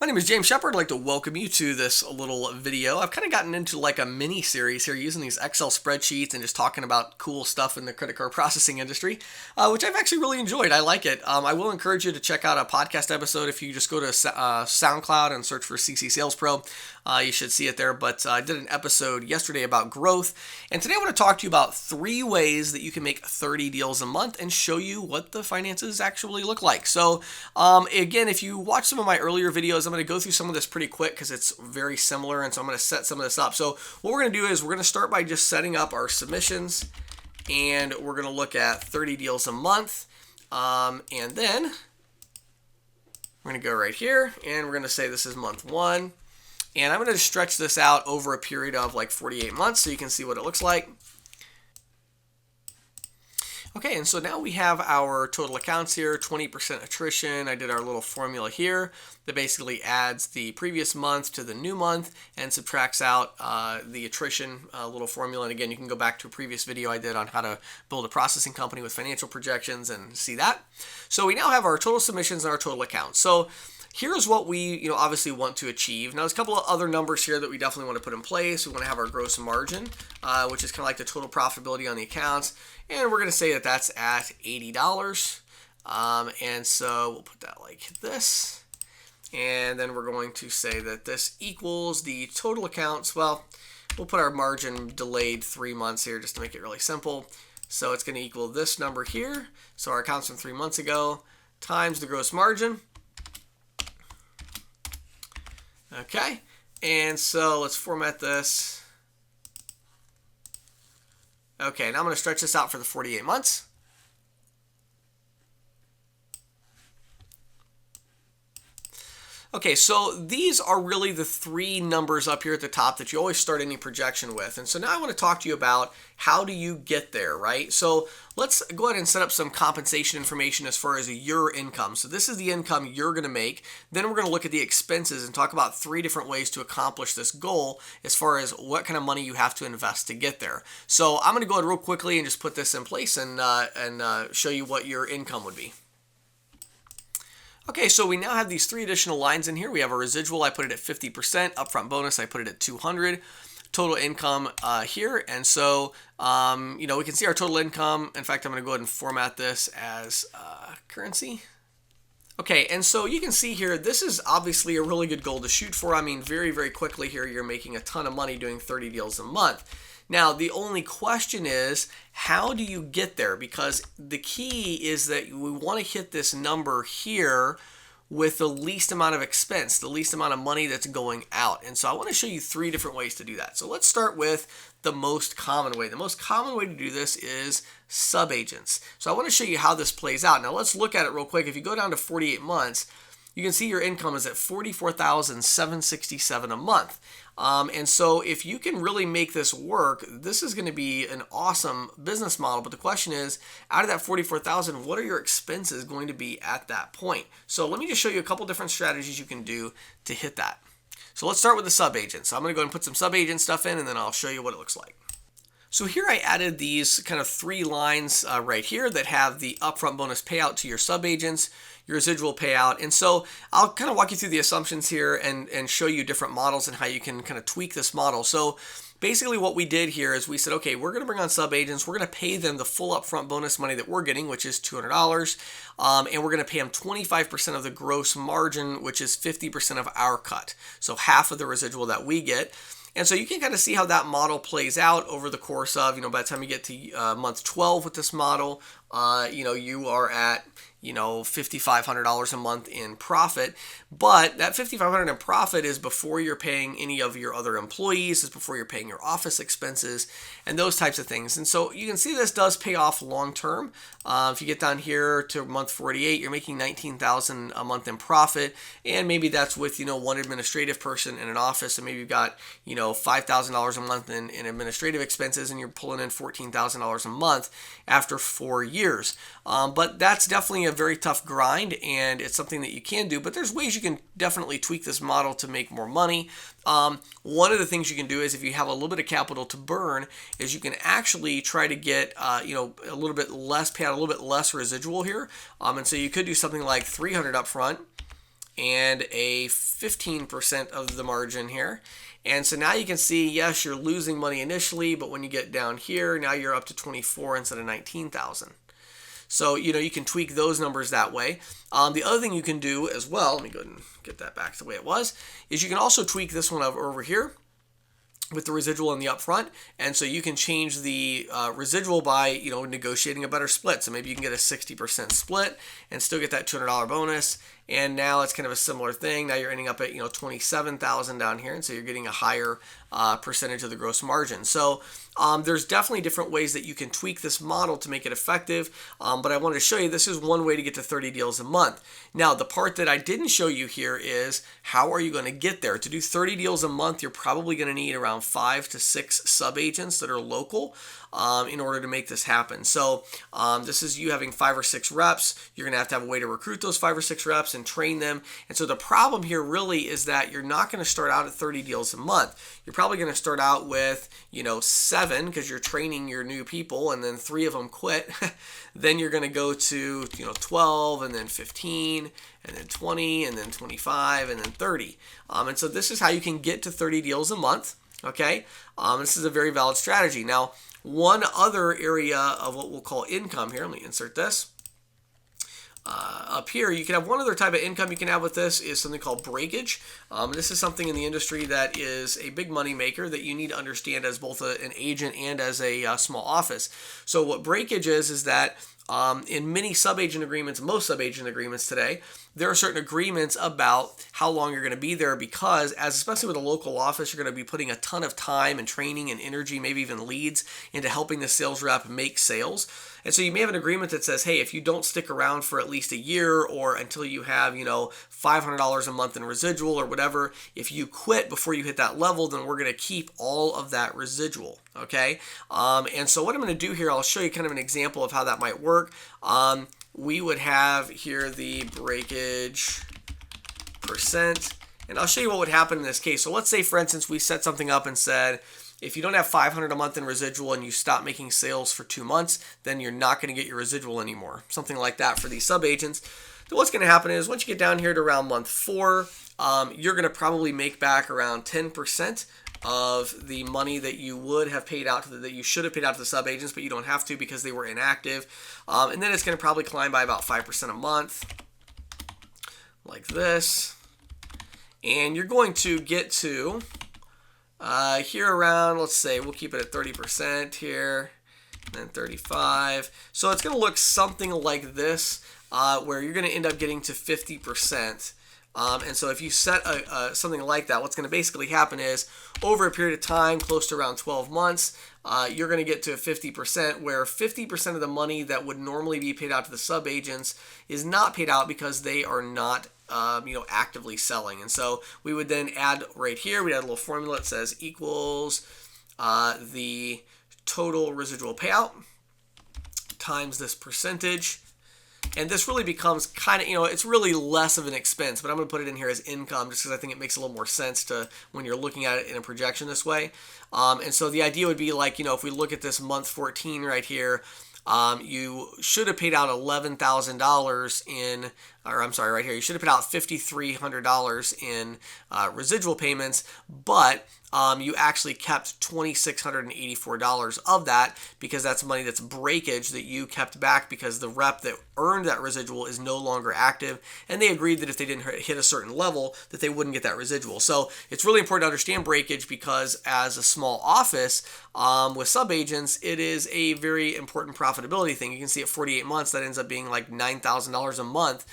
My name is James Shepard. I'd like to welcome you to this little video. I've kind of gotten into like a mini series here using these Excel spreadsheets and just talking about cool stuff in the credit card processing industry, which I've actually really enjoyed. I like it. I will encourage you to check out a podcast episode. If you just go to SoundCloud and search for CC Sales Pro, you should see it there. But I did an episode yesterday about growth. And today I want to talk to you about 3 ways that you can make 30 deals a month and show you what the finances actually look like. So again, if you watch some of my earlier videos, I'm going to go through some of this pretty quick because it's very similar, and so I'm going to set some of this up. So what we're going to do is we're going to start by just setting up our submissions, and we're going to look at 30 deals a month, and then we're going to go right here, and we're going to say this is month 1, and I'm going to stretch this out over a period of like 48 months so you can see what it looks like. Okay, and so now we have our total accounts here, 20% attrition. I did our little formula here that basically adds the previous month to the new month and subtracts out the attrition little formula. And again, you can go back to a previous video I did on how to build a processing company with financial projections and see that. So we now have our total submissions and our total accounts. So here's what we, obviously want to achieve. Now, there's a couple of other numbers here that we definitely want to put in place. We want to have our gross margin, which is kind of like the total profitability on the accounts. And we're going to say that that's at $80. And so we'll put that like this. And then we're going to say that this equals the total accounts. Well, we'll put our margin delayed 3 months here just to make it really simple. So it's going to equal this number here. So our accounts from 3 months ago times the gross margin. Okay, and so let's format this. Okay, now I'm going to stretch this out for the 48 months. Okay, so these are really the 3 numbers up here at the top that you always start any projection with. And so now I want to talk to you about how do you get there, right? So let's go ahead and set up some compensation information as far as your income. So this is the income you're going to make. Then we're going to look at the expenses and talk about 3 different ways to accomplish this goal as far as what kind of money you have to invest to get there. So I'm going to go ahead real quickly and just put this in place and show you what your income would be. Okay, so we now have these 3 additional lines in here. We have a residual, I put it at 50%, upfront bonus, I put it at 200, total income here, and so, we can see our total income. In fact, I'm going to go ahead and format this as currency. Okay, and so you can see here, this is obviously a really good goal to shoot for. I mean, very, very quickly here, you're making a ton of money doing 30 deals a month. Now, the only question is, how do you get there? Because the key is that we want to hit this number here with the least amount of expense, the least amount of money that's going out. And so I want to show you 3 different ways to do that. So let's start with the most common way. The most common way to do this is subagents. So I want to show you how this plays out. Now let's look at it real quick. If you go down to 48 months, you can see your income is at $44,767 a month. And so if you can really make this work, this is going to be an awesome business model. But the question is, out of that $44,000, what are your expenses going to be at that point? So let me just show you a couple different strategies you can do to hit that. So let's start with the subagent. So I'm going to go ahead and put some subagent stuff in, and then I'll show you what it looks like. So here I added these kind of 3 lines right here that have the upfront bonus payout to your subagents, your residual payout. And so I'll kind of walk you through the assumptions here and show you different models and how you can kind of tweak this model. So basically what we did here is we said, okay, we're going to bring on subagents. We're going to pay them the full upfront bonus money that we're getting, which is $200. And we're going to pay them 25% of the gross margin, which is 50% of our cut. So half of the residual that we get. And so you can kind of see how that model plays out over the course of, by the time you get to month 12 with this model, you are at, $5,500 a month in profit. But that $5,500 in profit is before you're paying any of your other employees, is before you're paying your office expenses and those types of things. And so you can see this does pay off long term. If you get down here to month 48, you're making $19,000 a month in profit. And maybe that's with, one administrative person in an office. And maybe you've got, $5,000 a month in administrative expenses, and you're pulling in $14,000 a month after 4 years. But that's definitely a very tough grind, and it's something that you can do. But there's ways you can definitely tweak this model to make more money. One of the things you can do is, if you have a little bit of capital to burn, is you can actually try to get a little bit less, pay out a little bit less residual here. And so you could do something like $300 up front, and a 15% of the margin here. And so now you can see, yes, you're losing money initially, but when you get down here, now you're up to 24 instead of 19,000. So, you can tweak those numbers that way. The other thing you can do as well, let me go ahead and get that back to the way it was, is you can also tweak this one over here with the residual and the upfront. And so you can change the residual by, negotiating a better split. So maybe you can get a 60% split and still get that $200 bonus. And now it's kind of a similar thing. Now you're ending up at 27,000 down here, and so you're getting a higher percentage of the gross margin. So there's definitely different ways that you can tweak this model to make it effective. But I wanted to show you this is one way to get to 30 deals a month. Now the part that I didn't show you here is how are you going to get there? To do 30 deals a month, you're probably going to need around 5 to 6 sub agents that are local in order to make this happen. So this is you having 5 or 6 reps. You're going to have a way to recruit those 5 or 6 reps and train them. And so the problem here really is that you're not going to start out at 30 deals a month. You're probably going to start out with 7 because you're training your new people, and then 3 of them quit. Then you're going to go to 12, and then 15, and then 20, and then 25, and then 30. And so this is how you can get to 30 deals a month. Okay, this is a very valid strategy. Now, one other area of what we'll call income here, let me insert this. Up here, you can have one other type of income you can have with this is something called breakage. This is something in the industry that is a big money maker that you need to understand as both an agent and as a small office. So what breakage is that in many sub-agent agreements, most sub-agent agreements today, there are certain agreements about how long you're going to be there because, especially with a local office, you're going to be putting a ton of time and training and energy, maybe even leads, into helping the sales rep make sales. And so you may have an agreement that says, hey, if you don't stick around for at least a year or until you have, $500 a month in residual or whatever, if you quit before you hit that level, then we're going to keep all of that residual, okay? And so what I'm going to do here, I'll show you kind of an example of how that might work. We would have here the breakage percent, and I'll show you what would happen in this case. So let's say, for instance, we set something up and said, if you don't have $500 a month in residual and you stop making sales for 2 months, then you're not going to get your residual anymore. Something like that for these sub-agents. So what's going to happen is once you get down here to around month 4, you're going to probably make back around 10% of the money that you would have paid out that you should have paid out to the sub-agents, but you don't have to because they were inactive. And then it's going to probably climb by about 5% a month, like this. And you're going to get to here around, let's say, we'll keep it at 30% here, and then 35. So it's going to look something like this, where you're going to end up getting to 50%. And so if you set something like that, what's going to basically happen is over a period of time, close to around 12 months, you're going to get to 50%, where 50% of the money that would normally be paid out to the sub-agents is not paid out because they are not actively selling. And so we would then add right here, we'd add a little formula that says equals the total residual payout times this percentage. And this really becomes kind of, it's really less of an expense, but I'm going to put it in here as income just because I think it makes a little more sense to when you're looking at it in a projection this way. And so the idea would be like, if we look at this month 14 right here, you should have paid out $11,000 in, or I'm sorry, right here, you should have paid out $5,300 in residual payments, but you actually kept $2,684 of that because that's money that's breakage that you kept back because the rep that earned that residual is no longer active, and they agreed that if they didn't hit a certain level that they wouldn't get that residual. So it's really important to understand breakage because as a small office with sub-agents, it is a very important profitability thing. You can see at 48 months that ends up being like $9,000 a month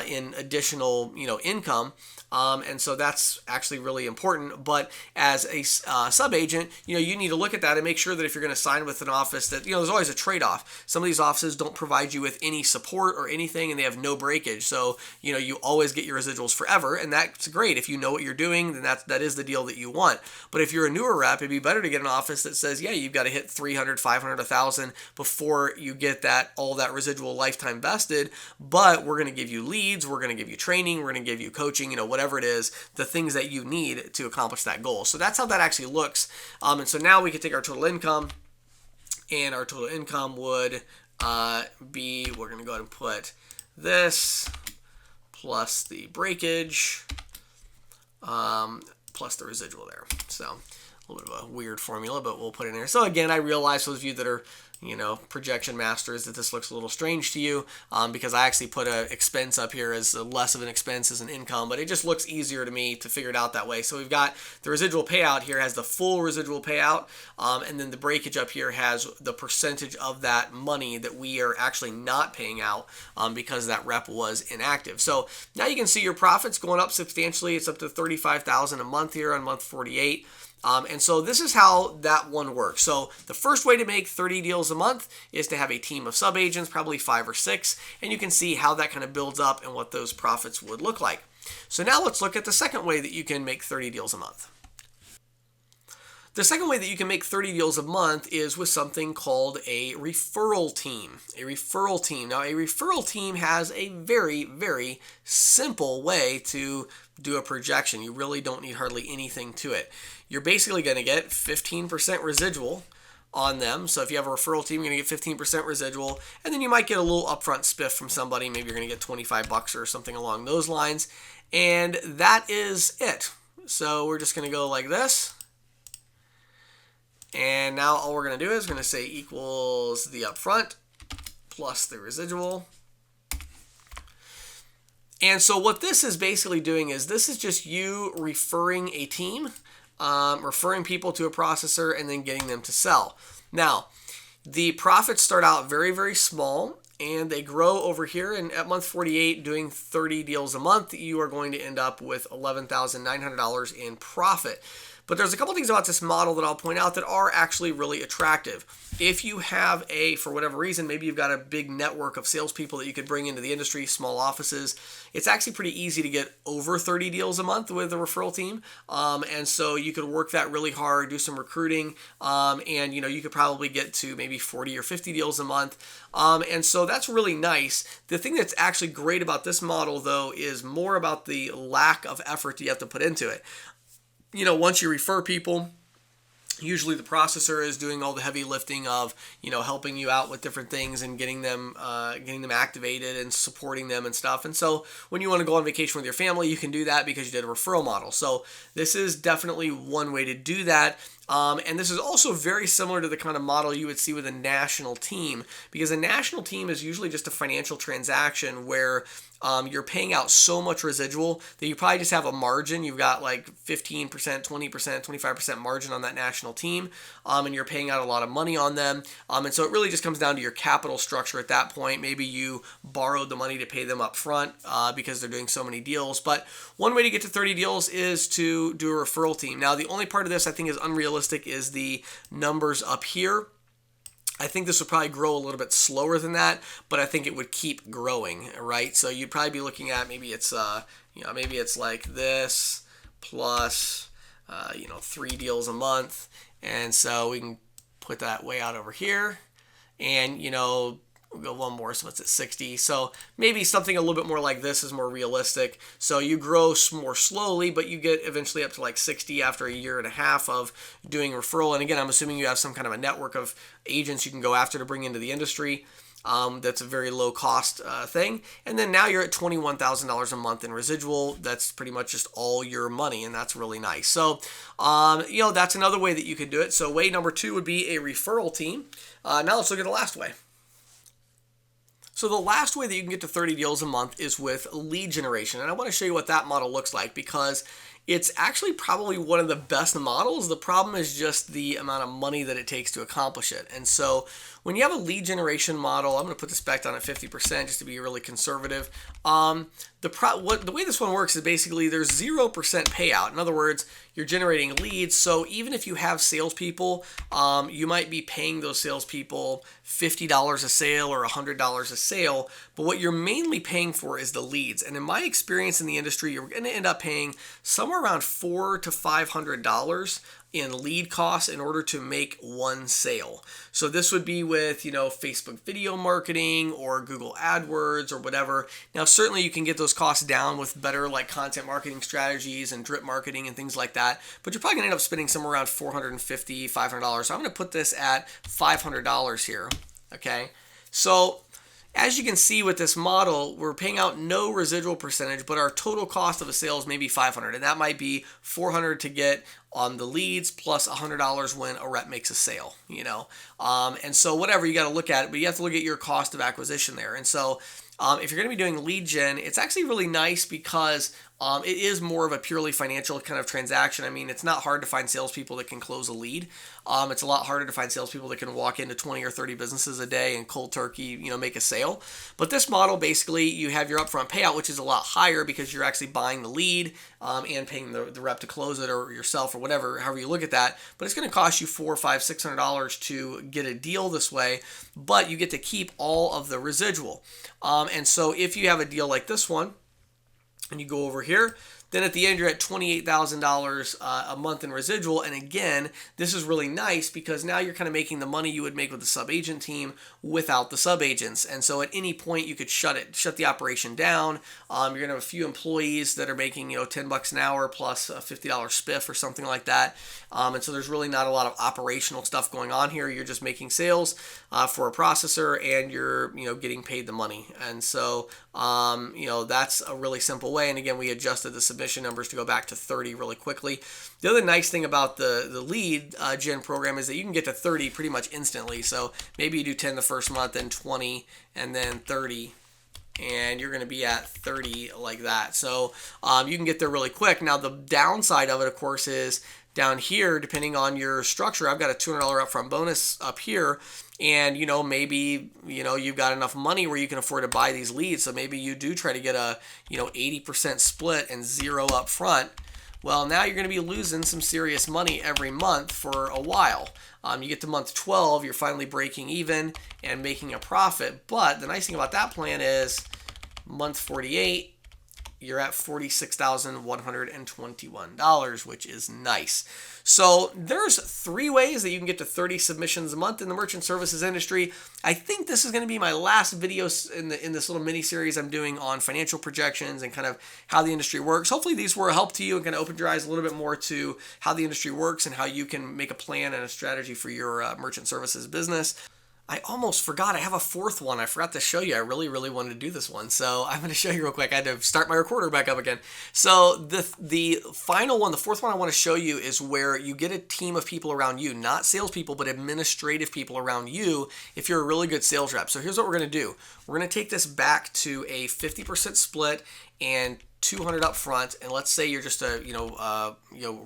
in additional income. And so that's actually really important. But as a sub-agent, you need to look at that and make sure that if you're going to sign with an office that, there's always a trade-off. Some of these offices don't provide you with any support or anything, and they have no breakage. So, you always get your residuals forever, and that's great. If you know what you're doing, then that is the deal that you want. But if you're a newer rep, it'd be better to get an office that says, yeah, you've got to hit 300, 500, 1,000 before you get all that residual lifetime vested. But we're going to give you leads, we're going to give you training, we're going to give you coaching, whatever it is, the things that you need to accomplish that goal. So that's how that actually looks. And so now we can take our total income, and our total income would be, we're going to go ahead and put this plus the breakage plus the residual there. So a little bit of a weird formula, but we'll put it in there. So again, I realize those of you that are projection masters that this looks a little strange to you because I actually put an expense up here as less of an expense as an income, but it just looks easier to me to figure it out that way. So we've got the residual payout here has the full residual payout, and then the breakage up here has the percentage of that money that we are actually not paying out because that rep was inactive. So now you can see your profits going up substantially. It's up to $35,000 a month here on month 48. And so this is how that one works. So the first way to make 30 deals a month is to have a team of sub-agents, probably 5 or 6, and you can see how that kind of builds up and what those profits would look like. So now let's look at the second way that you can make 30 deals a month. The second way that you can make 30 deals a month is with something called a referral team. A referral team. Now, a referral team has a very, very simple way to do a projection. You really don't need hardly anything to it. You're basically going to get 15% residual on them. So if you have a referral team, you're going to get 15% residual, and then you might get a little upfront spiff from somebody. Maybe you're going to get $25 or something along those lines, and that is it. So we're just going to go like this. And now all we're going to do is going to say equals the upfront plus the residual. And so what this is basically doing is this is just you referring a team, referring people to a processor, and then getting them to sell. Now, the profits start out very, very small, and they grow over here. And at month 48, doing 30 deals a month, you are going to end up with $11,900 in profit. But there's a couple things about this model that I'll point out that are actually really attractive. If you have for whatever reason, maybe you've got a big network of salespeople that you could bring into the industry, small offices, it's actually pretty easy to get over 30 deals a month with a referral team. And so you could work that really hard, do some recruiting, and you could probably get to maybe 40 or 50 deals a month. And so that's really nice. The thing that's actually great about this model, though, is more about the lack of effort you have to put into it. Once you refer people, usually the processor is doing all the heavy lifting of, helping you out with different things and getting them activated and supporting them and stuff. And so when you want to go on vacation with your family, you can do that because you did a referral model. So this is definitely one way to do that. And this is also very similar to the kind of model you would see with a national team, because a national team is usually just a financial transaction where you're paying out so much residual that you probably just have a margin. You've got like 15%, 20%, 25% margin on that national team, and you're paying out a lot of money on them. And so it really just comes down to your capital structure at that point. Maybe you borrowed the money to pay them up front because they're doing so many deals. But one way to get to 30 deals is to do a referral team. Now, the only part of this I think is unrealistic is the numbers up here. I think this would probably grow a little bit slower than that, but I think it would keep growing, right? So you'd probably be looking at maybe it's like this plus 3 deals a month, and so we can put that way out over here, and we'll go one more, so it's at 60. So maybe something a little bit more like this is more realistic. So you grow more slowly, but you get eventually up to like 60 after a year and a half of doing referral. And again, I'm assuming you have some kind of a network of agents you can go after to bring into the industry. That's a very low cost thing. And then now you're at $21,000 a month in residual. That's pretty much just all your money, and that's really nice. So, that's another way that you could do it. So way number 2 would be a referral team. Now let's look at the last way. So the last way that you can get to 30 deals a month is with lead generation. And I want to show you what that model looks like because it's actually probably one of the best models. The problem is just the amount of money that it takes to accomplish it. And so when you have a lead generation model, I'm going to put this back down at 50% just to be really conservative. The way this one works is basically there's 0% payout. In other words, you're generating leads. So even if you have salespeople, you might be paying those salespeople $50 a sale or $100 a sale. But what you're mainly paying for is the leads. And in my experience in the industry, you're going to end up paying somewhere around $400 to $500 in lead costs in order to make one sale. So this would be with, Facebook video marketing or Google AdWords or whatever. Now, certainly you can get those costs down with better like content marketing strategies and drip marketing and things like that. But you're probably going to end up spending somewhere around $450, $500. So I'm going to put this at $500 here. Okay. So As you can see with this model, we're paying out no residual percentage, but our total cost of a sale is maybe $500, and that might be $400 to get on the leads plus $100 when a rep makes a sale, and so whatever, you got to look at it, but you have to look at your cost of acquisition there. And so if you're going to be doing lead gen, it's actually really nice because it is more of a purely financial kind of transaction. I mean, it's not hard to find salespeople that can close a lead. It's a lot harder to find salespeople that can walk into 20 or 30 businesses a day and cold turkey, make a sale. But this model, basically, you have your upfront payout, which is a lot higher because you're actually buying the lead and paying the rep to close it, or yourself, or whatever, however you look at that. But it's going to cost you $400, $500, $600 to get a deal this way, but you get to keep all of the residual. And so if you have a deal like this one, and you go over here, then at the end you're at $28,000 a month in residual. And again, this is really nice because now you're kind of making the money you would make with the sub-agent team without the sub-agents. And so at any point you could shut the operation down. You're going to have a few employees that are making $10 an hour plus a $50 spiff or something like that. And so there's really not a lot of operational stuff going on here. You're just making sales for a processor, and you're getting paid the money. And so that's a really simple way. And again, we adjusted the submission numbers to go back to 30 really quickly. The other nice thing about the lead gen program is that you can get to 30 pretty much instantly. So maybe you do 10 the first month, then 20, and then 30. And you're going to be at 30 like that. So you can get there really quick. Now, the downside of it, of course, is down here, depending on your structure. I've got a $200 upfront bonus up here. And, maybe, you've got enough money where you can afford to buy these leads. So maybe you do try to get a, 80% split and 0 up front. Well, now you're going to be losing some serious money every month for a while. You get to month 12, you're finally breaking even and making a profit. But the nice thing about that plan is month 48, you're at $46,121, which is nice. So there's 3 ways that you can get to 30 submissions a month in the merchant services industry. I think this is going to be my last video in this little mini series I'm doing on financial projections and kind of how the industry works. Hopefully these were a help to you and kind of opened your eyes a little bit more to how the industry works and how you can make a plan and a strategy for your merchant services business. I almost forgot. I have a 4th one. I forgot to show you. I really, really wanted to do this one. So I'm going to show you real quick. I had to start my recorder back up again. So the final one, the 4th one I want to show you is where you get a team of people around you, not salespeople, but administrative people around you if you're a really good sales rep. So here's what we're going to do. We're going to take this back to a 50% split and 200 up front, and let's say you're just a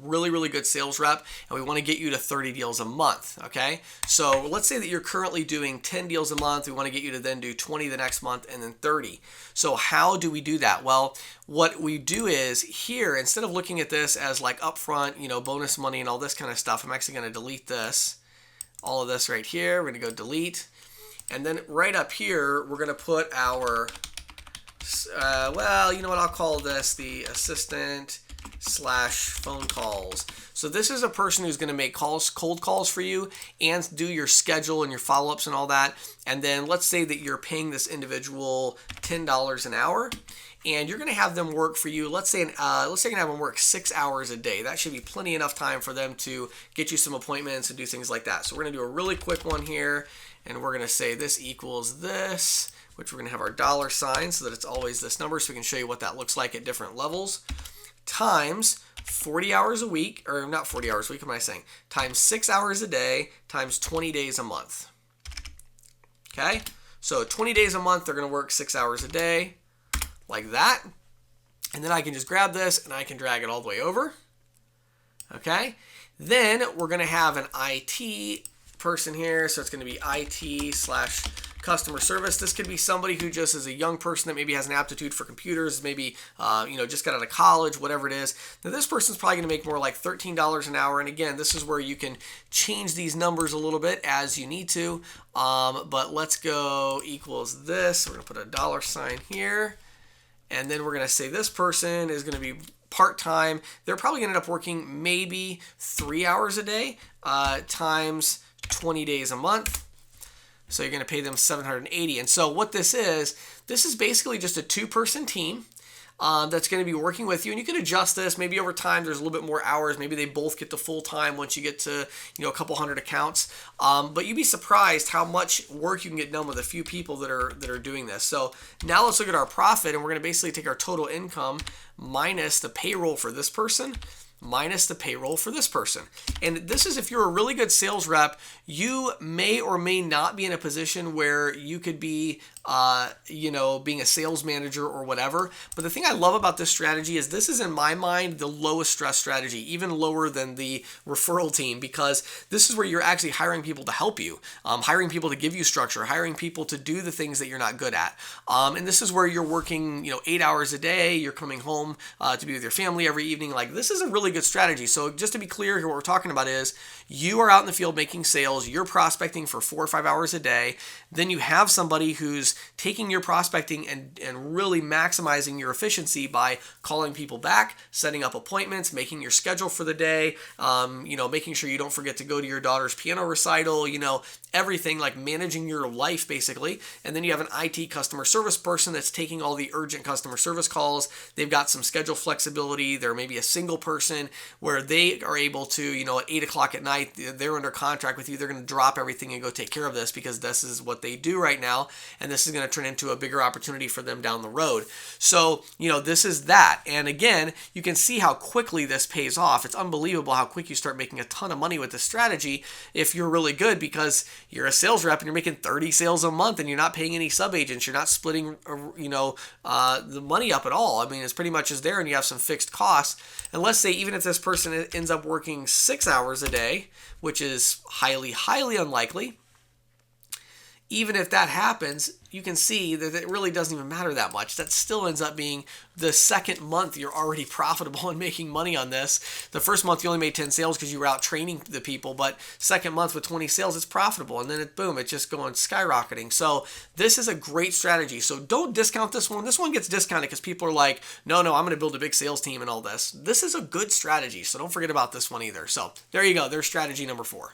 really, really good sales rep, and we want to get you to 30 deals a month. Okay, so let's say that you're currently doing 10 deals a month. We want to get you to then do 20 the next month, and then 30. So how do we do that? Well, what we do is here, instead of looking at this as like upfront, bonus money and all this kind of stuff, I'm actually going to delete this, all of this right here. We're going to go delete, and then right up here, we're going to put our you know what, I'll call this the assistant / phone calls. So this is a person who's going to make cold calls for you and do your schedule and your follow-ups and all that. And then let's say that you're paying this individual $10 an hour, and you're going to have them work for you. Let's say you're going to have them work 6 hours a day. That should be plenty enough time for them to get you some appointments and do things like that. So we're going to do a really quick one here, and we're going to say this equals this, which we're going to have our dollar sign so that it's always this number, so we can show you what that looks like at different levels, times 40 hours a week, or not 40 hours a week, what am I saying? Times 6 hours a day, times 20 days a month. Okay? So 20 days a month, they're going to work 6 hours a day, like that. And then I can just grab this and I can drag it all the way over. Okay? Then we're going to have an IT person here, so it's going to be IT / customer service. This could be somebody who just is a young person that maybe has an aptitude for computers, maybe just got out of college, whatever it is. Now this person's probably going to make more like $13 an hour. And again, this is where you can change these numbers a little bit as you need to. But let's go equals this. We're going to put a dollar sign here. And then we're going to say this person is going to be part-time. They're probably going to end up working maybe 3 hours a day times 20 days a month. So you're going to pay them $780. And so what this is basically just a 2-person team. that's going to be working with you, and you can adjust this. Maybe over time, there's a little bit more hours. Maybe they both get to full time once you get to a couple hundred accounts. But you'd be surprised how much work you can get done with a few people that are doing this. So now let's look at our profit, and we're going to basically take our total income minus the payroll for this person minus the payroll for this person. And this is if you're a really good sales rep, you may or may not be in a position where you could be, being a sales manager or whatever. But the thing I love about this strategy is this is, in my mind, the lowest stress strategy, even lower than the referral team, because this is where you're actually hiring people to help you, hiring people to give you structure, hiring people to do the things that you're not good at. And this is where you're working, 8 hours a day. You're coming home to be with your family every evening. Like, this is a really good strategy. So just to be clear here, what we're talking about is you are out in the field making sales, you're prospecting for 4 or 5 hours a day. Then you have somebody who's taking your prospecting and really maximizing your efficiency by calling people back, setting up appointments, making your schedule for the day, making sure you don't forget to go to your daughter's piano recital, everything, like managing your life basically. And then you have an IT customer service person that's taking all the urgent customer service calls. They've got some schedule flexibility. There may be a single person where they are able to, at 8 o'clock at night, they're under contract with you. They're going to drop everything and go take care of this because this is what they do right now. And this is going to turn into a bigger opportunity for them down the road. So, this is that. And again, you can see how quickly this pays off. It's unbelievable how quick you start making a ton of money with this strategy if you're really good, because you're a sales rep and you're making 30 sales a month and you're not paying any sub agents. You're not splitting, the money up at all. I mean, it's pretty much just there, and you have some fixed costs. And let's say even if this person ends up working 6 hours a day, which is highly, highly unlikely, even if that happens, you can see that it really doesn't even matter that much. That still ends up being the second month you're already profitable and making money on this. The first month you only made 10 sales because you were out training the people, but second month with 20 sales, it's profitable. And then it's just going skyrocketing. So this is a great strategy. So don't discount this one. This one gets discounted because people are like, no, I'm going to build a big sales team and all this. This is a good strategy. So don't forget about this one either. So there you go. There's strategy number 4.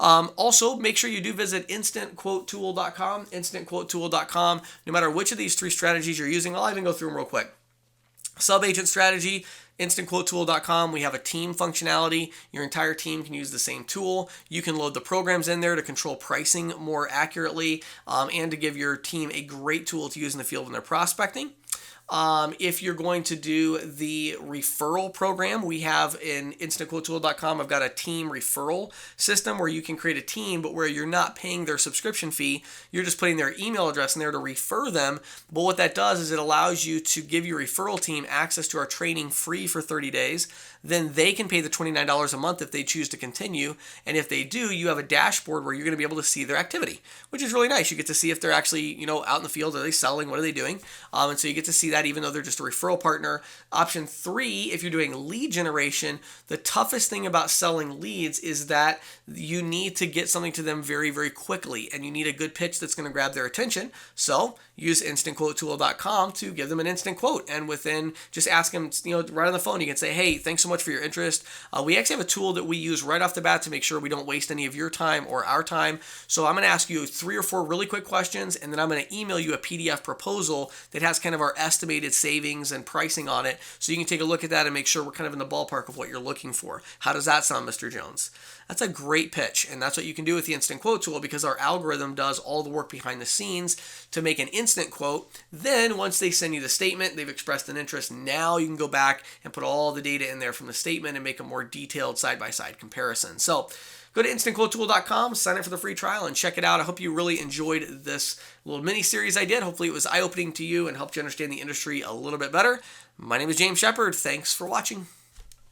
Also, make sure you do visit instantquotetool.com, instantquotetool.com. No matter which of these three strategies you're using, I'll even go through them real quick. Sub-agent strategy, instantquotetool.com. We have a team functionality. Your entire team can use the same tool. You can load the programs in there to control pricing more accurately, and to give your team a great tool to use in the field when they're prospecting. If you're going to do the referral program, we have in instantquotetool.com, I've got a team referral system where you can create a team, but where you're not paying their subscription fee. You're just putting their email address in there to refer them. But what that does is it allows you to give your referral team access to our training free for 30 days. Then they can pay the $29 a month if they choose to continue. And if they do, you have a dashboard where you're going to be able to see their activity, which is really nice. You get to see if they're actually, out in the field. Are they selling? What are they doing? And so you get to see that even though they're just a referral partner. Option 3, if you're doing lead generation, the toughest thing about selling leads is that you need to get something to them very, very quickly, and you need a good pitch that's going to grab their attention. So use instantquotetool.com to give them an instant quote, and within, just ask them, right on the phone, you can say, hey, thanks so much for your interest. We actually have a tool that we use right off the bat to make sure we don't waste any of your time or our time. So I'm going to ask you 3 or 4 really quick questions, and then I'm going to email you a PDF proposal that has kind of our estimated savings and pricing on it, so you can take a look at that and make sure we're kind of in the ballpark of what you're looking for. How does that sound, Mr. Jones? That's a great pitch, and that's what you can do with the Instant Quote tool, because our algorithm does all the work behind the scenes to make an instant quote. Then once they send you the statement, they've expressed an interest, now you can go back and put all the data in there from the statement and make a more detailed side-by-side comparison. So go to instantquotetool.com, sign up for the free trial, and check it out. I hope you really enjoyed this little mini-series I did. Hopefully it was eye-opening to you and helped you understand the industry a little bit better. My name is James Shepard. Thanks for watching.